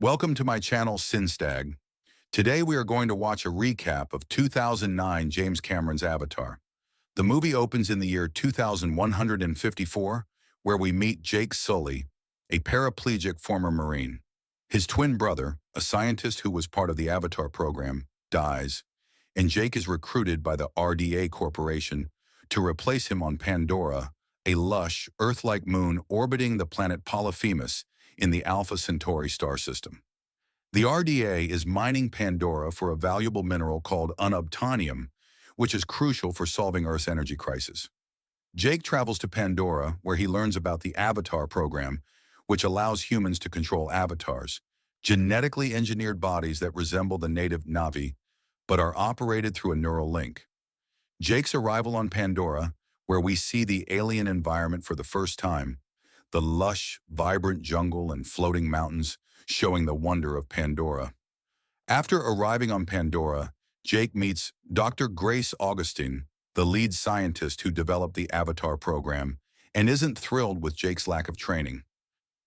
Welcome to my channel, Sinstag. Today we are going to watch a recap of 2009 James Cameron's Avatar. The movie opens in the year 2154, where we meet Jake Sully, a paraplegic former Marine. His twin brother, a scientist who was part of the Avatar program, dies, and Jake is recruited by the RDA Corporation to replace him on Pandora, a lush, Earth-like moon orbiting the planet Polyphemus in the Alpha Centauri star system. The RDA is mining Pandora for a valuable mineral called unobtainium, which is crucial for solving Earth's energy crisis. Jake travels to Pandora, where he learns about the Avatar program, which allows humans to control avatars, genetically engineered bodies that resemble the native Na'vi, but are operated through a neural link. Jake's arrival on Pandora, where we see the alien environment for the first time, the lush, vibrant jungle and floating mountains showing the wonder of Pandora. After arriving on Pandora, Jake meets Dr. Grace Augustine, the lead scientist who developed the Avatar program, and isn't thrilled with Jake's lack of training.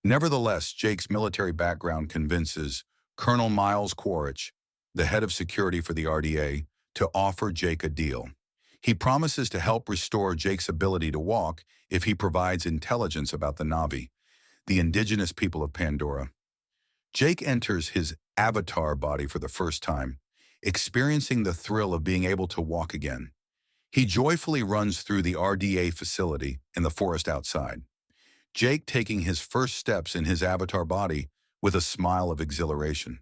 Nevertheless, Jake's military background convinces Colonel Miles Quaritch, the head of security for the RDA, to offer Jake a deal. He promises to help restore Jake's ability to walk if he provides intelligence about the Na'vi, the indigenous people of Pandora. Jake enters his avatar body for the first time, experiencing the thrill of being able to walk again. He joyfully runs through the RDA facility in the forest outside, Jake taking his first steps in his avatar body with a smile of exhilaration.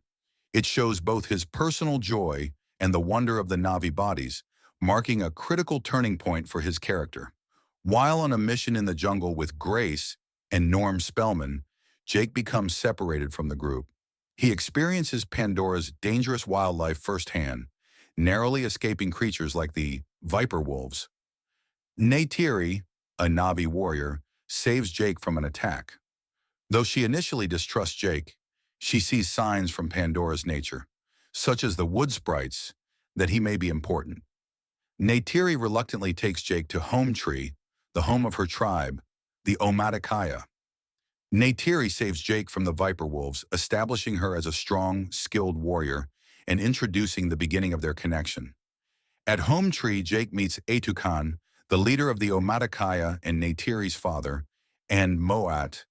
It shows both his personal joy and the wonder of the Na'vi bodies, marking a critical turning point for his character. While on a mission in the jungle with Grace and Norm Spellman, Jake becomes separated from the group. He experiences Pandora's dangerous wildlife firsthand, narrowly escaping creatures like the viper wolves. Neytiri, a Na'vi warrior, saves Jake from an attack. Though she initially distrusts Jake, she sees signs from Pandora's nature, such as the wood sprites, that he may be important. Neytiri reluctantly takes Jake to Home Tree, the home of her tribe, the Omaticaya. Neytiri saves Jake from the viper wolves, establishing her as a strong, skilled warrior and introducing the beginning of their connection. At Home Tree, Jake meets Etukan, the leader of the Omaticaya and Neytiri's father, and Moat,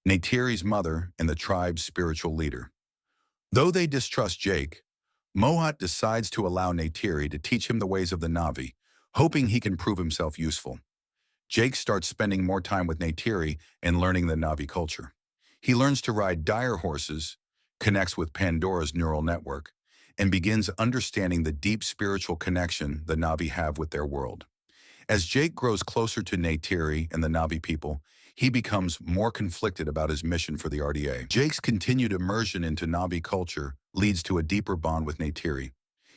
Neytiri's mother and the tribe's spiritual leader. Though they distrust Jake, Moat decides to allow Neytiri to teach him the ways of the Na'vi, hoping he can prove himself useful. Jake starts spending more time with Neytiri and learning the Na'vi culture. He learns to ride dire horses, connects with Pandora's neural network, and begins understanding the deep spiritual connection the Na'vi have with their world. As Jake grows closer to Neytiri and the Na'vi people, he becomes more conflicted about his mission for the RDA. Jake's continued immersion into Na'vi culture leads to a deeper bond with Neytiri.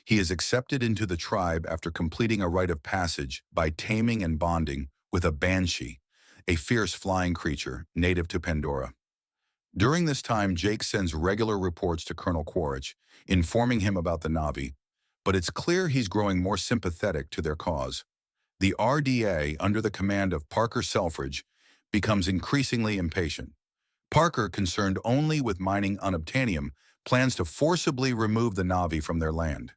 He is accepted into the tribe after completing a rite of passage by taming and bonding with a banshee, a fierce flying creature native to Pandora. During this time, Jake sends regular reports to Colonel Quaritch, informing him about the Na'vi, but it's clear he's growing more sympathetic to their cause. The RDA, under the command of Parker Selfridge, becomes increasingly impatient. Parker, concerned only with mining unobtainium, plans to forcibly remove the Na'vi from their land.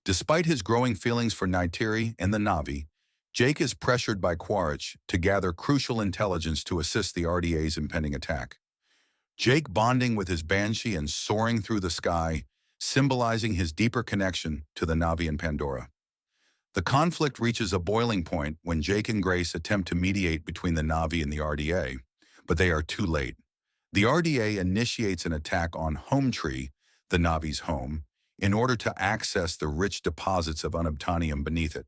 Despite his growing feelings for Neytiri and the Na'vi, Jake is pressured by Quaritch to gather crucial intelligence to assist the RDA's impending attack. Jake bonding with his banshee and soaring through the sky, symbolizing his deeper connection to the Na'vi and Pandora. The conflict reaches a boiling point when Jake and Grace attempt to mediate between the Na'vi and the RDA, but they are too late. The RDA initiates an attack on Home Tree, the Na'vi's home, in order to access the rich deposits of unobtainium beneath it.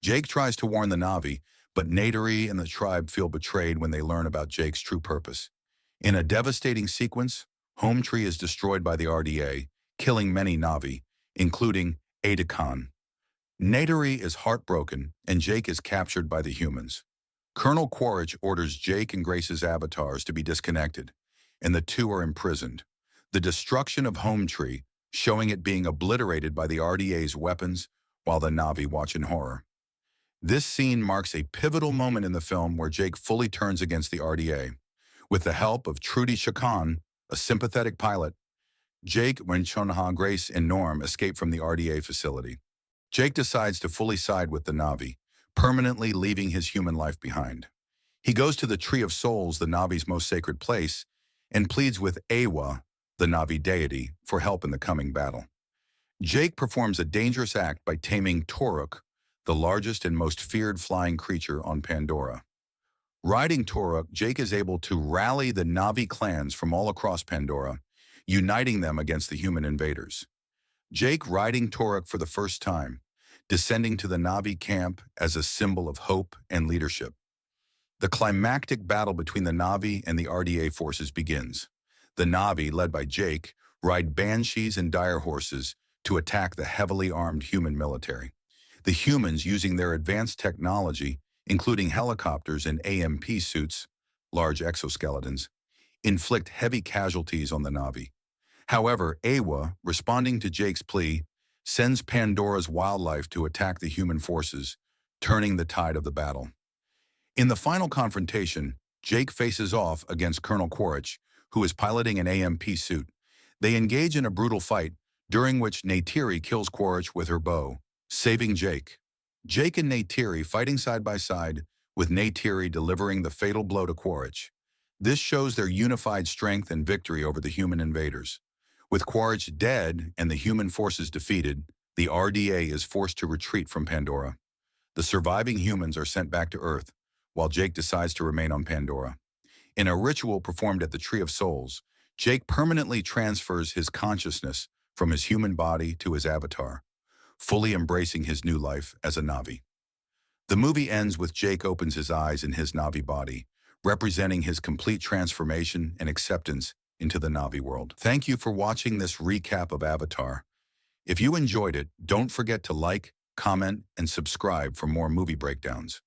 Jake tries to warn the Na'vi, but Neytiri and the tribe feel betrayed when they learn about Jake's true purpose. In a devastating sequence, Home Tree is destroyed by the RDA, killing many Na'vi, including Etukan. Neytiri is heartbroken, and Jake is captured by the humans. Colonel Quaritch orders Jake and Grace's avatars to be disconnected, and the two are imprisoned. The destruction of Home Tree, showing it being obliterated by the RDA's weapons, while the Na'vi watch in horror. This scene marks a pivotal moment in the film where Jake fully turns against the RDA. With the help of Trudy Chacon, a sympathetic pilot, Jake, Renchonha, Grace, and Norm escape from the RDA facility. Jake decides to fully side with the Na'vi, permanently leaving his human life behind. He goes to the Tree of Souls, the Na'vi's most sacred place, and pleads with Awa, the Na'vi deity, for help in the coming battle. Jake performs a dangerous act by taming Toruk, the largest and most feared flying creature on Pandora. Riding Toruk, Jake is able to rally the Na'vi clans from all across Pandora, uniting them against the human invaders. Jake riding Toruk for the first time, descending to the Na'vi camp as a symbol of hope and leadership. The climactic battle between the Na'vi and the RDA forces begins. The Na'vi, led by Jake, ride banshees and dire horses to attack the heavily armed human military. The humans, using their advanced technology, including helicopters and AMP suits, large exoskeletons, inflict heavy casualties on the Na'vi. However, Awa, responding to Jake's plea, sends Pandora's wildlife to attack the human forces, turning the tide of the battle. In the final confrontation, Jake faces off against Colonel Quaritch, who is piloting an AMP suit. They engage in a brutal fight, during which Neytiri kills Quaritch with her bow, saving Jake. Jake and Neytiri fighting side by side, with Neytiri delivering the fatal blow to Quaritch. This shows their unified strength and victory over the human invaders. With Quaritch dead and the human forces defeated, the RDA is forced to retreat from Pandora. The surviving humans are sent back to Earth, while Jake decides to remain on Pandora. In a ritual performed at the Tree of Souls, Jake permanently transfers his consciousness from his human body to his avatar, fully embracing his new life as a Na'vi. The movie ends with Jake opens his eyes in his Na'vi body, representing his complete transformation and acceptance into the Na'vi world. Thank you for watching this recap of Avatar. If you enjoyed it, don't forget to like, comment, and subscribe for more movie breakdowns.